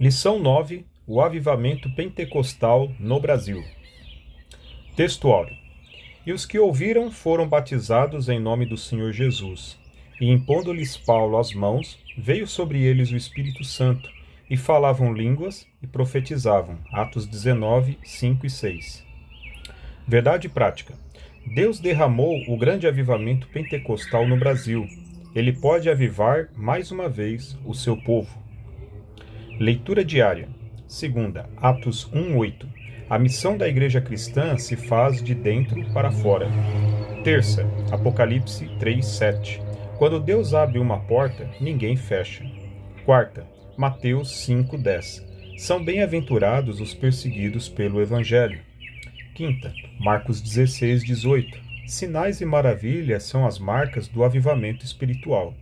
Lição 9: O avivamento pentecostal no Brasil. Texto áureo. E os que ouviram foram batizados em nome do Senhor Jesus. E impondo-lhes Paulo as mãos, veio sobre eles o Espírito Santo, e falavam línguas e profetizavam. Atos 19, 5 e 6. Verdade prática. Deus derramou o grande avivamento pentecostal no Brasil. Ele pode avivar mais uma vez o seu povo. Leitura diária. Segunda, Atos 1:8. A missão da igreja cristã se faz de dentro para fora. Terça, Apocalipse 3:7. Quando Deus abre uma porta, ninguém fecha. Quarta, Mateus 5:10. São bem-aventurados os perseguidos pelo evangelho. Quinta, Marcos 16:18. Sinais e maravilhas são as marcas do avivamento espiritual.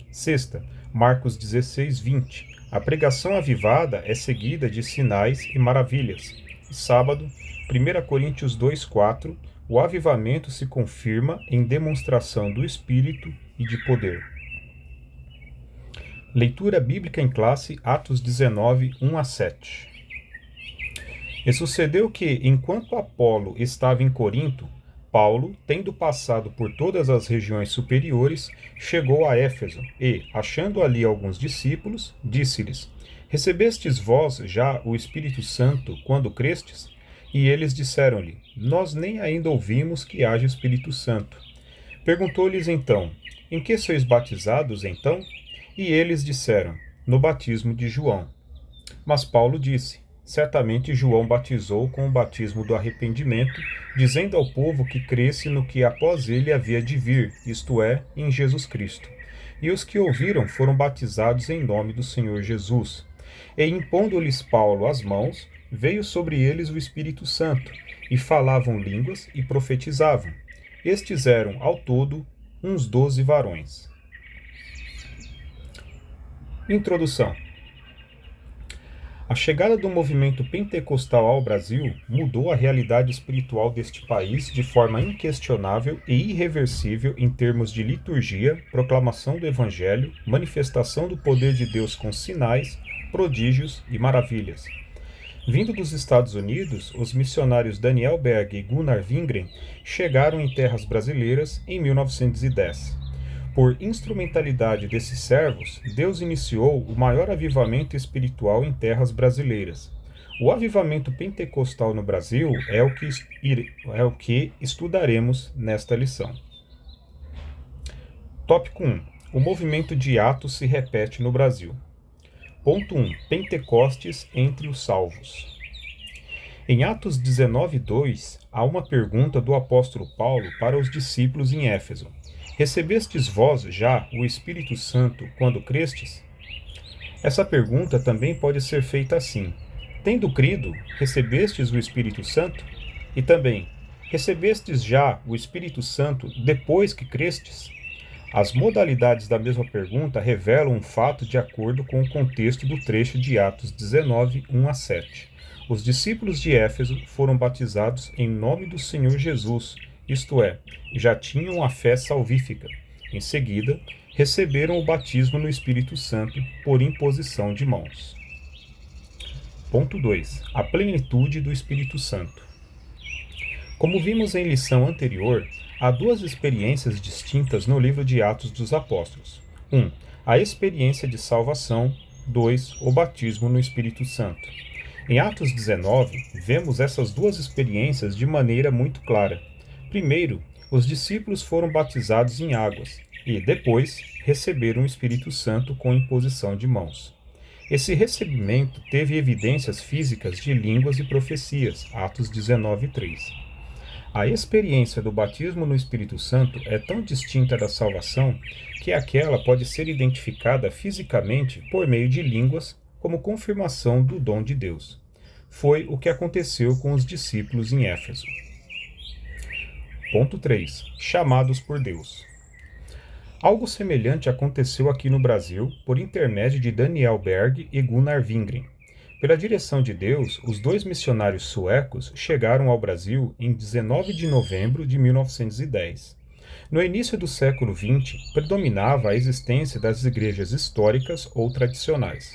Sexta, Marcos 16:20. A pregação avivada é seguida de sinais e maravilhas. E sábado, 1 Coríntios 2:4, o avivamento se confirma em demonstração do Espírito e de poder. Leitura bíblica em classe, Atos 19, 1 a 7. E sucedeu que, enquanto Apolo estava em Corinto, Paulo, tendo passado por todas as regiões superiores, chegou a Éfeso e, achando ali alguns discípulos, disse-lhes: Recebestes vós já o Espírito Santo quando crestes? E eles disseram-lhe: Nós nem ainda ouvimos que haja Espírito Santo. Perguntou-lhes então: Em que sois batizados então? E eles disseram: No batismo de João. Mas Paulo disse: Certamente João batizou com o batismo do arrependimento, dizendo ao povo que cresce no que após ele havia de vir, isto é, em Jesus Cristo. E os que ouviram foram batizados em nome do Senhor Jesus. E impondo-lhes Paulo as mãos, veio sobre eles o Espírito Santo, e falavam línguas e profetizavam. Estes eram, ao todo, uns 12 varões. Introdução. A chegada do movimento pentecostal ao Brasil mudou a realidade espiritual deste país de forma inquestionável e irreversível em termos de liturgia, proclamação do Evangelho, manifestação do poder de Deus com sinais, prodígios e maravilhas. Vindo dos Estados Unidos, os missionários Daniel Berg e Gunnar Wingren chegaram em terras brasileiras em 1910. Por instrumentalidade desses servos, Deus iniciou o maior avivamento espiritual em terras brasileiras. O avivamento pentecostal no Brasil é o que estudaremos nesta lição. Tópico 1. O movimento de Atos se repete no Brasil. Ponto 1. Pentecostes entre os salvos. Em Atos 19:2, há uma pergunta do apóstolo Paulo para os discípulos em Éfeso. Recebestes vós já o Espírito Santo quando crestes? Essa pergunta também pode ser feita assim: Tendo crido, recebestes o Espírito Santo? E também, recebestes já o Espírito Santo depois que crestes? As modalidades da mesma pergunta revelam um fato de acordo com o contexto do trecho de Atos 19, 1 a 7. Os discípulos de Éfeso foram batizados em nome do Senhor Jesus, isto é, já tinham a fé salvífica. Em seguida, receberam o batismo no Espírito Santo por imposição de mãos. Ponto 2. A plenitude do Espírito Santo. Como vimos em lição anterior, há duas experiências distintas no livro de Atos dos Apóstolos. 1. A experiência de salvação. 2. O batismo no Espírito Santo. Em Atos 19, vemos essas duas experiências de maneira muito clara. Primeiro, os discípulos foram batizados em águas e, depois, receberam o Espírito Santo com imposição de mãos. Esse recebimento teve evidências físicas de línguas e profecias, Atos 19:3. A experiência do batismo no Espírito Santo é tão distinta da salvação que aquela pode ser identificada fisicamente por meio de línguas como confirmação do dom de Deus. Foi o que aconteceu com os discípulos em Éfeso. Ponto 3. Chamados por Deus. Algo semelhante aconteceu aqui no Brasil por intermédio de Daniel Berg e Gunnar Wingren. Pela direção de Deus, os dois missionários suecos chegaram ao Brasil em 19 de novembro de 1910. No início do século XX, predominava a existência das igrejas históricas ou tradicionais.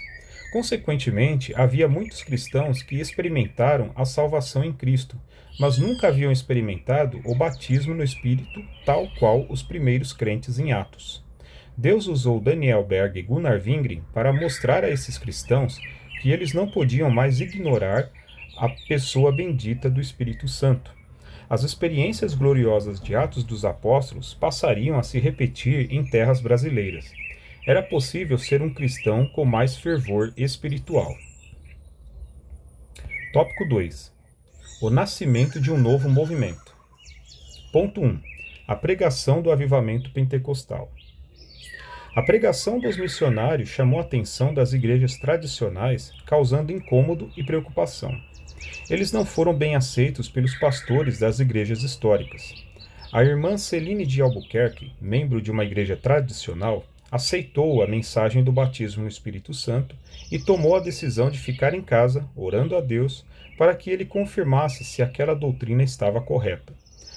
Consequentemente, havia muitos cristãos que experimentaram a salvação em Cristo, mas nunca haviam experimentado o batismo no Espírito, tal qual os primeiros crentes em Atos. Deus usou Daniel Berg e Gunnar Wingren para mostrar a esses cristãos que eles não podiam mais ignorar a pessoa bendita do Espírito Santo. As experiências gloriosas de Atos dos Apóstolos passariam a se repetir em terras brasileiras. Era possível ser um cristão com mais fervor espiritual. Tópico 2. O nascimento de um novo movimento. Ponto 1. A pregação do avivamento pentecostal. A pregação dos missionários chamou a atenção das igrejas tradicionais, causando incômodo e preocupação. Eles não foram bem aceitos pelos pastores das igrejas históricas. A irmã Celine de Albuquerque, membro de uma igreja tradicional, aceitou a mensagem do batismo no Espírito Santo e tomou a decisão de ficar em casa, orando a Deus, para que ele confirmasse se aquela doutrina estava correta.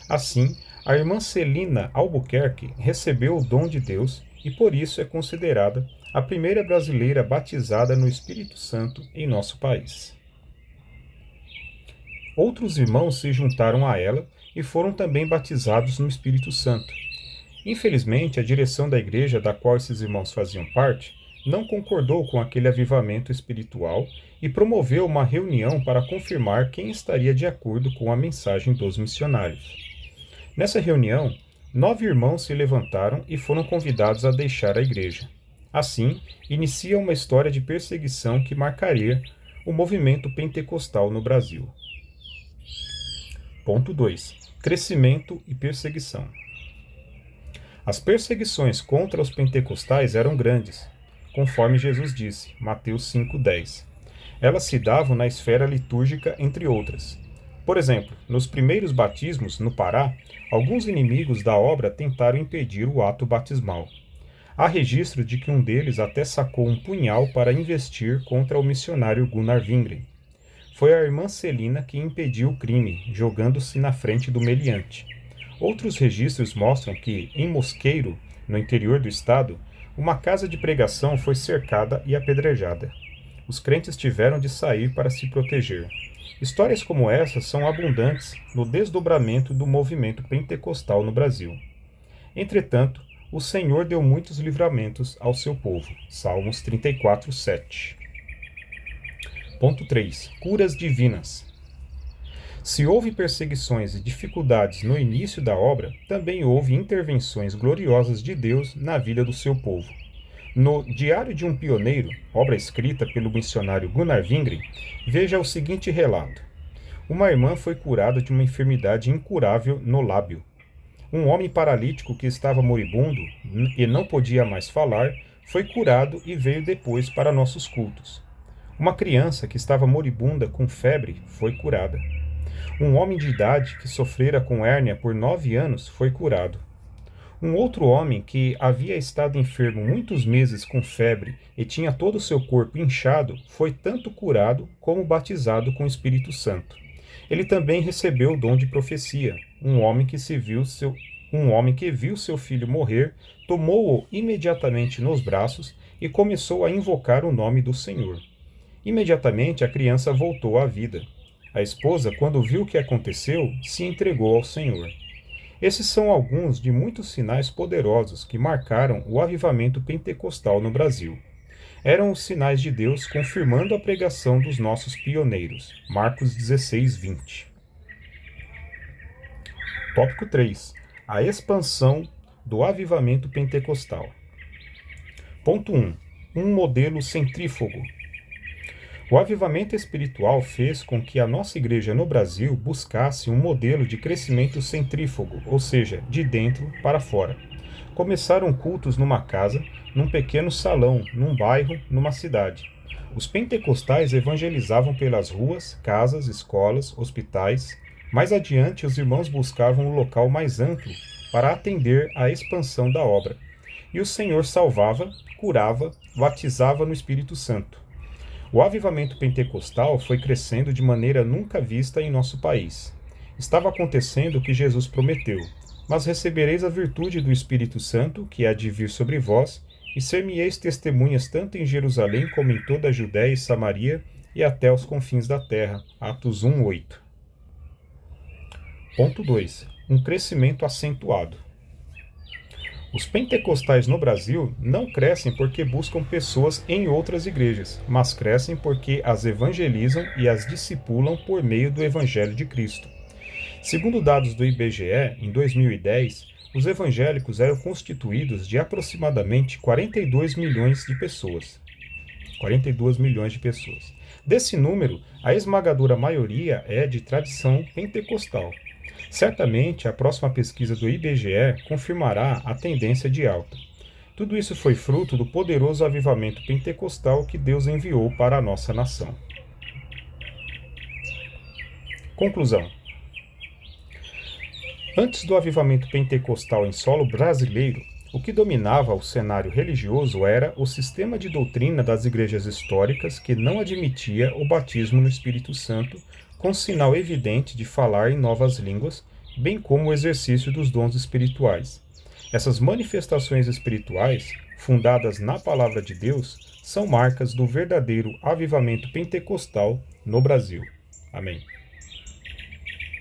Assim, a irmã Celina Albuquerque recebeu o dom de Deus e por isso é considerada a primeira brasileira batizada no Espírito Santo em nosso país. Outros irmãos se juntaram a ela e foram também batizados no Espírito Santo. Infelizmente, a direção da igreja da qual esses irmãos faziam parte não concordou com aquele avivamento espiritual e promoveu uma reunião para confirmar quem estaria de acordo com a mensagem dos missionários. Nessa reunião, 9 irmãos se levantaram e foram convidados a deixar a igreja. Assim, inicia uma história de perseguição que marcaria o movimento pentecostal no Brasil. Ponto 2. Crescimento e perseguição. As perseguições contra os pentecostais eram grandes, conforme Jesus disse, Mateus 5,10. Elas se davam na esfera litúrgica, entre outras. Por exemplo, nos primeiros batismos, no Pará, alguns inimigos da obra tentaram impedir o ato batismal. Há registro de que um deles até sacou um punhal para investir contra o missionário Gunnar Wingren. Foi a irmã Celina que impediu o crime, jogando-se na frente do meliante. Outros registros mostram que, em Mosqueiro, no interior do estado, uma casa de pregação foi cercada e apedrejada. Os crentes tiveram de sair para se proteger. Histórias como essas são abundantes no desdobramento do movimento pentecostal no Brasil. Entretanto, o Senhor deu muitos livramentos ao seu povo. Salmos 34, 7. Ponto 3. Curas divinas. Se houve perseguições e dificuldades no início da obra, também houve intervenções gloriosas de Deus na vida do seu povo. No Diário de um Pioneiro, obra escrita pelo missionário Gunnar Wingren, veja o seguinte relato. Uma irmã foi curada de uma enfermidade incurável no lábio. Um homem paralítico que estava moribundo e não podia mais falar, foi curado e veio depois para nossos cultos. Uma criança que estava moribunda com febre foi curada. Um homem de idade que sofrera com hérnia por 9 anos foi curado. Um outro homem que havia estado enfermo muitos meses com febre e tinha todo o seu corpo inchado foi tanto curado como batizado com o Espírito Santo. Ele também recebeu o dom de profecia. Um homem que viu seu filho morrer, tomou-o imediatamente nos braços e começou a invocar o nome do Senhor. Imediatamente a criança voltou à vida. A esposa, quando viu o que aconteceu, se entregou ao Senhor. Esses são alguns de muitos sinais poderosos que marcaram o avivamento pentecostal no Brasil. Eram os sinais de Deus confirmando a pregação dos nossos pioneiros. Marcos 16, 20. Tópico 3. A expansão do avivamento pentecostal. Ponto 1. Um modelo centrífugo. O avivamento espiritual fez com que a nossa igreja no Brasil buscasse um modelo de crescimento centrífugo, ou seja, de dentro para fora. Começaram cultos numa casa, num pequeno salão, num bairro, numa cidade. Os pentecostais evangelizavam pelas ruas, casas, escolas, hospitais. Mais adiante, os irmãos buscavam um local mais amplo para atender à expansão da obra. E o Senhor salvava, curava, batizava no Espírito Santo. O avivamento pentecostal foi crescendo de maneira nunca vista em nosso país. Estava acontecendo o que Jesus prometeu, mas recebereis a virtude do Espírito Santo, que há de vir sobre vós, e ser-me-eis testemunhas tanto em Jerusalém como em toda a Judéia e Samaria e até os confins da terra. Atos 1:8. Ponto 2. Um crescimento acentuado. Os pentecostais no Brasil não crescem porque buscam pessoas em outras igrejas, mas crescem porque as evangelizam e as discipulam por meio do Evangelho de Cristo. Segundo dados do IBGE, em 2010, os evangélicos eram constituídos de aproximadamente 42 milhões de pessoas. 42 milhões de pessoas. Desse número, a esmagadora maioria é de tradição pentecostal. Certamente, a próxima pesquisa do IBGE confirmará a tendência de alta. Tudo isso foi fruto do poderoso avivamento pentecostal que Deus enviou para a nossa nação. Conclusão. Antes do avivamento pentecostal em solo brasileiro, o que dominava o cenário religioso era o sistema de doutrina das igrejas históricas que não admitia o batismo no Espírito Santo, com sinal evidente de falar em novas línguas, bem como o exercício dos dons espirituais. Essas manifestações espirituais, fundadas na Palavra de Deus, são marcas do verdadeiro avivamento pentecostal no Brasil. Amém.